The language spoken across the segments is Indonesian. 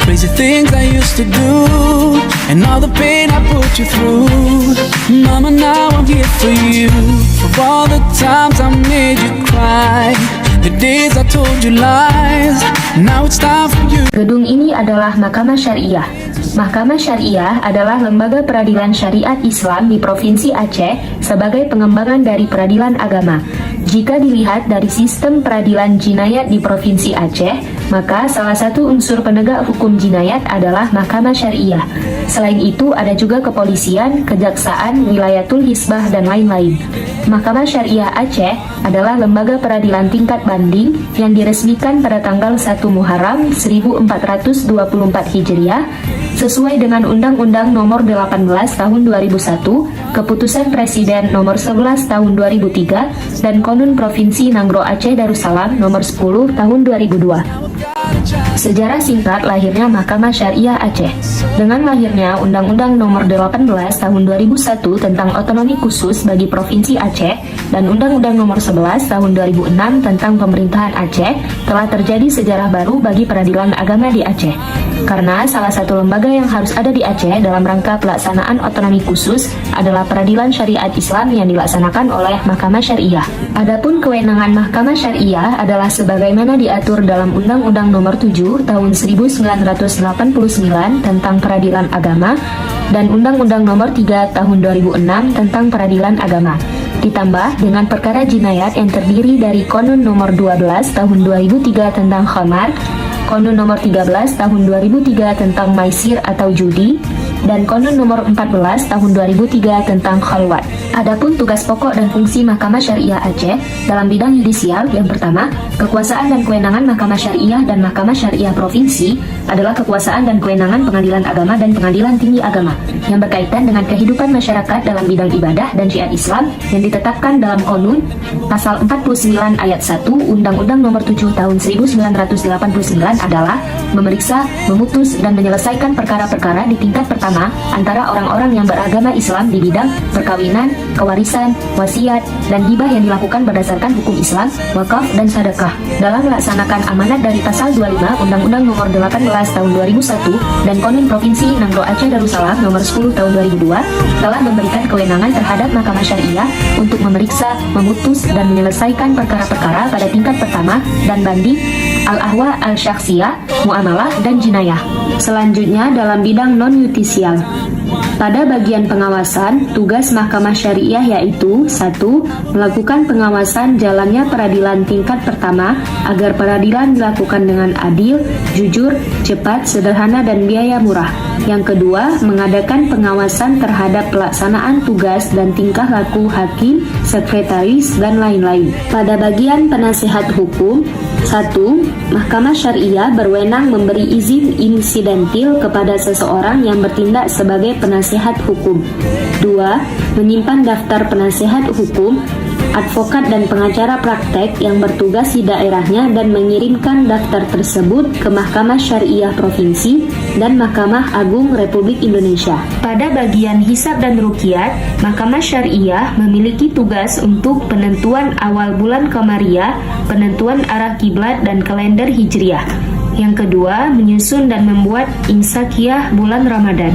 crazy things I used to do, and all the pain I put you through. Mama, now I'm here for you, for all the times I made you cry, the days I told you lies. Now it's time for you. Gedung ini adalah Mahkamah Syariah. Mahkamah Syariah adalah lembaga peradilan syariat Islam di Provinsi Aceh sebagai pengembangan dari peradilan agama. Jika dilihat dari sistem peradilan jinayat di Provinsi Aceh, maka salah satu unsur penegak hukum jinayat adalah Mahkamah Syariah. Selain itu, ada juga kepolisian, kejaksaan, wilayatul hisbah, dan lain-lain. Mahkamah Syariah Aceh adalah lembaga peradilan tingkat banding yang diresmikan pada tanggal 1 Muharram 1424 Hijriah sesuai dengan Undang-Undang Nomor 18 Tahun 2001, Keputusan Presiden Nomor 11 Tahun 2003, dan Konun Provinsi Nanggroe Aceh Darussalam Nomor 10 Tahun 2002. Sejarah singkat lahirnya Mahkamah Syariah Aceh. Dengan lahirnya Undang-Undang Nomor 18 Tahun 2001 tentang otonomi khusus bagi Provinsi Aceh dan Undang-Undang Nomor 11 Tahun 2006 tentang pemerintahan Aceh, telah terjadi sejarah baru bagi peradilan agama di Aceh. Karena salah satu lembaga yang harus ada di Aceh dalam rangka pelaksanaan otonomi khusus adalah peradilan syariat Islam yang dilaksanakan oleh Mahkamah Syariah. Adapun kewenangan Mahkamah Syariah adalah sebagaimana diatur dalam Undang-Undang Nomor 7 Tahun 1989 tentang peradilan agama dan Undang-Undang Nomor 3 Tahun 2006 tentang peradilan agama. Ditambah dengan perkara jinayat yang terdiri dari Konun Nomor 12 Tahun 2003 tentang khamar, Konun Nomor 13 Tahun 2003 tentang maisir atau judi, dan Konun Nomor 14 Tahun 2003 tentang khalwat. Adapun tugas pokok dan fungsi Mahkamah Syariah Aceh dalam bidang yudisial, yang pertama, kekuasaan dan kewenangan Mahkamah Syariah dan Mahkamah Syariah Provinsi adalah kekuasaan dan kewenangan pengadilan agama dan pengadilan tinggi agama yang berkaitan dengan kehidupan masyarakat dalam bidang ibadah dan syiar Islam yang ditetapkan dalam Konun Pasal 49 Ayat 1 Undang-Undang Nomor 7 Tahun 1989 adalah memeriksa, memutus, dan menyelesaikan perkara-perkara di tingkat pertama antara orang-orang yang beragama Islam di bidang perkawinan, kewarisan, wasiat, dan hibah yang dilakukan berdasarkan hukum Islam, wakaf, dan sedekah. Dalam melaksanakan amanat dari Pasal 25 Undang-Undang Nomor 18 Tahun 2001 dan Konun Provinsi Nanggroe Aceh Darussalam Nomor 10 Tahun 2002 telah memberikan kewenangan terhadap Mahkamah Syariah untuk memeriksa, memutus, dan menyelesaikan perkara-perkara pada tingkat pertama dan banding, al-ahwa al-syakhsiyah, muamalah, dan jinayah. Selanjutnya dalam bidang non-yudisial. Pada bagian pengawasan, tugas Mahkamah Syariah yaitu 1. Melakukan pengawasan jalannya peradilan tingkat pertama agar peradilan dilakukan dengan adil, jujur, cepat, sederhana, dan biaya murah. Yang kedua, mengadakan pengawasan terhadap pelaksanaan tugas dan tingkah laku hakim, sekretaris, dan lain-lain. Pada bagian penasihat hukum, 1. Mahkamah Syariah berwenang memberi izin insidentil kepada seseorang yang bertindak sebagai penasihat hukum. 2. Menyimpan daftar penasihat hukum, advokat dan pengacara praktek yang bertugas di daerahnya dan mengirimkan daftar tersebut ke Mahkamah Syariah Provinsi dan Mahkamah Agung Republik Indonesia. Pada bagian hisab dan ruqyat, Mahkamah Syariah memiliki tugas untuk penentuan awal bulan Qamariyah, penentuan arah kiblat dan kalender Hijriah. Yang kedua, menyusun dan membuat imsakiyah bulan Ramadan.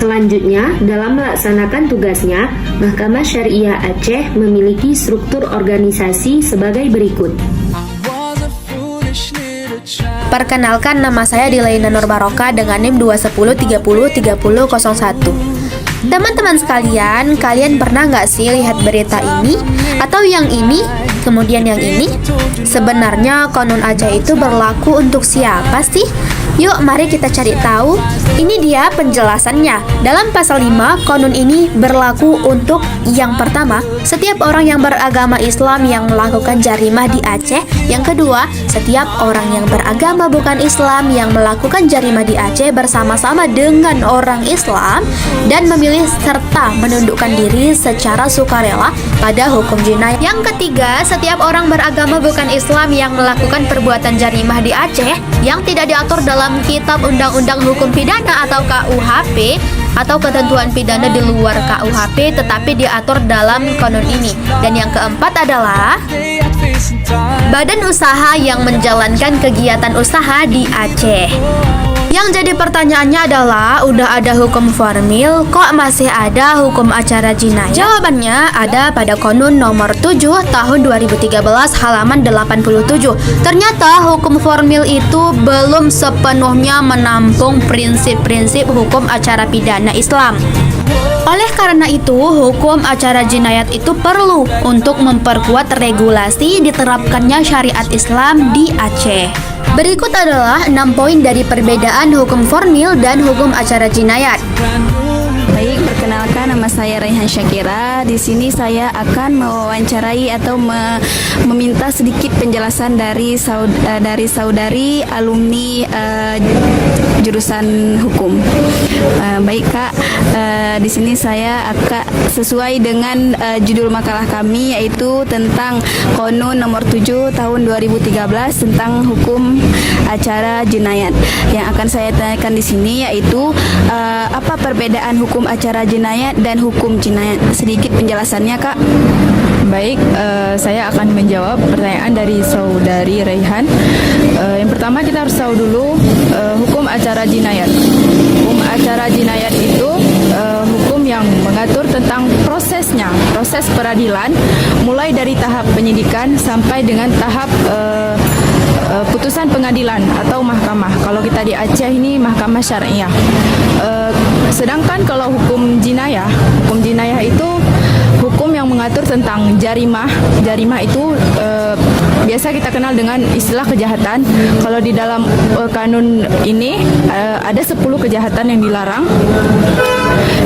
Selanjutnya, dalam melaksanakan tugasnya, Mahkamah Syariah Aceh memiliki struktur organisasi sebagai berikut. Perkenalkan, nama saya Dilaina Nur Baroka dengan NIM 210303001. Teman-teman sekalian, kalian pernah nggak sih lihat berita ini? Atau yang ini? Kemudian yang ini? Sebenarnya Konun Aceh itu berlaku untuk siapa sih? Yuk mari kita cari tahu. Ini dia penjelasannya. Dalam pasal 5, Konun ini berlaku untuk yang pertama, setiap orang yang beragama Islam yang melakukan jarimah di Aceh. Yang kedua, setiap orang yang beragama bukan Islam yang melakukan jarimah di Aceh bersama-sama dengan orang Islam dan memilih serta menundukkan diri secara sukarela pada hukum jinayah. Yang ketiga, setiap orang beragama bukan Islam yang melakukan perbuatan jarimah di Aceh yang tidak diatur dalam Kitab Undang-Undang Hukum Pidana atau KUHP atau ketentuan pidana di luar KUHP tetapi diatur dalam konun ini. Dan yang keempat adalah badan usaha yang menjalankan kegiatan usaha di Aceh. Yang jadi pertanyaannya adalah, udah ada hukum formil, kok masih ada hukum acara jinayat? Jawabannya ada pada Konun nomor 7 tahun 2013 halaman 87. Ternyata hukum formil itu belum sepenuhnya menampung prinsip-prinsip hukum acara pidana Islam. Oleh karena itu, hukum acara jinayat itu perlu untuk memperkuat regulasi diterapkannya syariat Islam di Aceh. Berikut adalah 6 poin dari perbedaan hukum formil dan hukum acara jinayat. Baik, perkenalkan nama saya Raihan Syakira. Di sini saya akan mewawancarai atau meminta sedikit penjelasan dari saudari alumni jurusan hukum. Baik Kak, di sini saya akan sesuai dengan judul makalah kami, yaitu tentang Konun nomor 7 tahun 2013 tentang hukum acara jinayat. Yang akan saya tanyakan di sini yaitu apa perbedaan hukum acara jinayat dan hukum jinayat? Sedikit penjelasannya Kak. Baik, saya akan menjawab pertanyaan dari saudari Raihan. Yang pertama kita harus tahu dulu hukum acara jinayat. Hukum acara jinayat itu hukum yang mengatur tentang prosesnya, proses peradilan, mulai dari tahap penyidikan sampai dengan tahap putusan pengadilan atau mahkamah. Kalau kita di Aceh ini mahkamah syariah. Sedangkan kalau hukum jinayah itu hukum yang mengatur tentang jarimah. Jarimah itu biasa kita kenal dengan istilah kejahatan. Kalau di dalam kanun ini ada 10 kejahatan yang dilarang.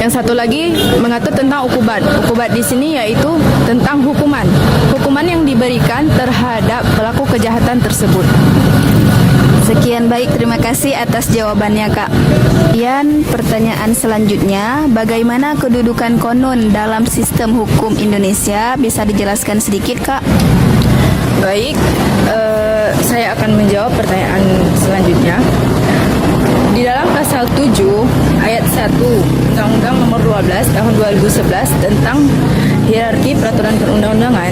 Yang satu lagi mengatur tentang ukubat. Ukubat di sini yaitu tentang hukuman. Hukuman yang diberikan terhadap pelaku kejahatan tersebut. Sekian, baik, terima kasih atas jawabannya Kak. Kemudian pertanyaan selanjutnya, bagaimana kedudukan konun dalam sistem hukum Indonesia? Bisa dijelaskan sedikit Kak? Baik, saya akan menjawab pertanyaan selanjutnya. Di dalam pasal 7 ayat 1 Undang-Undang nomor 12 tahun 2011 tentang hierarki peraturan perundang-undangan,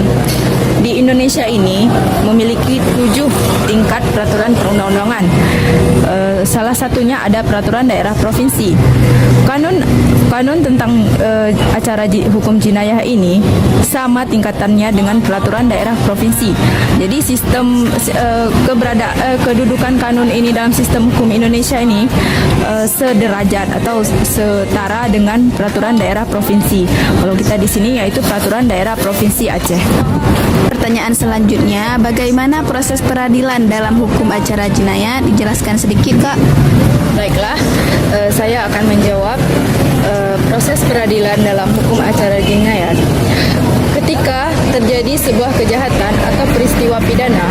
di Indonesia ini memiliki 7 tingkat peraturan perundang-undangan. Salah satunya ada peraturan daerah provinsi. Kanun tentang acara hukum jinayah ini sama tingkatannya dengan peraturan daerah provinsi. Jadi sistem kedudukan kanun ini dalam sistem hukum Indonesia ini sederajat atau setara dengan peraturan daerah provinsi. Kalau kita di sini yaitu peraturan daerah provinsi Aceh. Pertanyaan selanjutnya, bagaimana proses peradilan dalam hukum acara jinayat? Dijelaskan sedikit Kak. Baiklah, saya akan menjawab proses peradilan dalam hukum acara jinayat. Ketika terjadi sebuah kejahatan atau peristiwa pidana,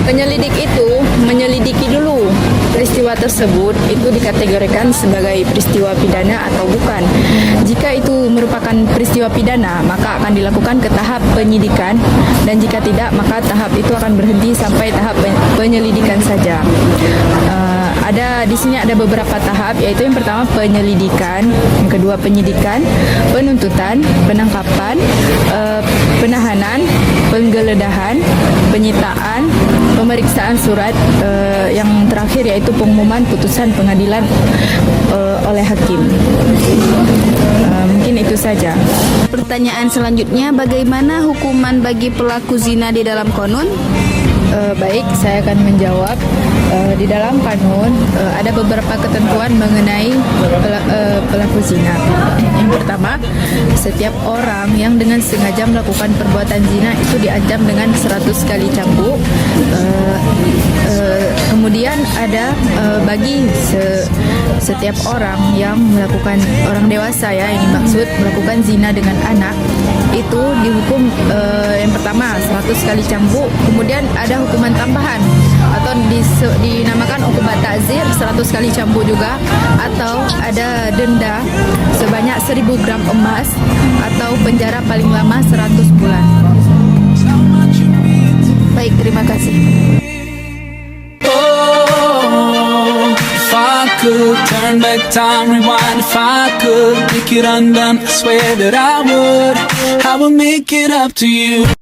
penyelidik itu menyelidiki dulu peristiwa tersebut itu dikategorikan sebagai peristiwa pidana atau bukan. Jika itu merupakan peristiwa pidana, maka akan dilakukan ke tahap penyidikan, dan jika tidak, maka tahap itu akan berhenti sampai tahap penyelidikan saja. Di sini ada beberapa tahap, yaitu yang pertama penyelidikan, yang kedua penyidikan, penuntutan, penangkapan, penahanan, penggeledahan, penyitaan, pemeriksaan surat, yang terakhir yaitu pengumuman putusan pengadilan oleh hakim. Mungkin itu saja. Pertanyaan selanjutnya, bagaimana hukuman bagi pelaku zina di dalam konun? Baik, saya akan menjawab. Di dalam kanun ada beberapa ketentuan mengenai pelaku zina. Yang pertama, setiap orang yang dengan sengaja melakukan perbuatan zina itu diancam dengan 100 kali cambuk. Kemudian ada bagi setiap orang yang melakukan, orang dewasa ya, yang dimaksud melakukan zina dengan anak, itu dihukum yang pertama 100 kali cambuk. Kemudian ada hukuman tambahan atau dinamakan hukuman takzir 100 kali cambuk juga, atau ada denda sebanyak 1000 gram emas atau penjara paling lama 100 bulan. Baik, terima kasih. If I could turn back time, rewind. If I could make it undone, I swear that I would make it up to you.